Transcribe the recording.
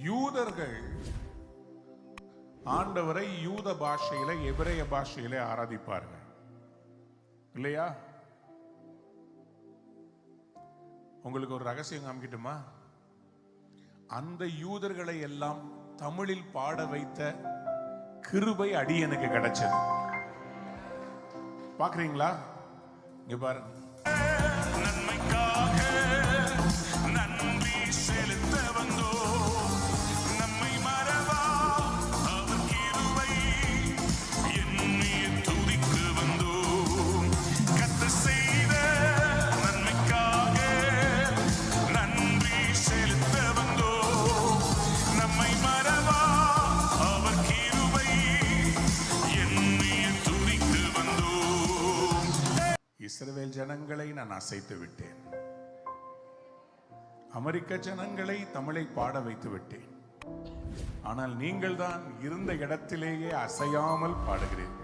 யூதர்கள் ஆண்டவரை யூத பாஷையில எபிரேய பாஷையில ஆராதிப்பார்கள் இல்லையா? உங்களுக்கு ஒரு ரகசியம் காமிக்கட்டுமா? அந்த யூதர்களை எல்லாம் தமிழில் பாட வைத்த கிருபை அடியனுக்கு கிடைச்சது. பாக்குறீங்களா? இங்க பாருங்க. இஸ்ரவேல் ஜனங்களை நான் அசைத்து விட்டேன். அமெரிக்க ஜனங்களை தமிழை பாட வைத்து விட்டேன். ஆனால் நீங்கள் தான் இருந்த இடத்திலேயே அசையாமல் பாடுகிறீர்கள்.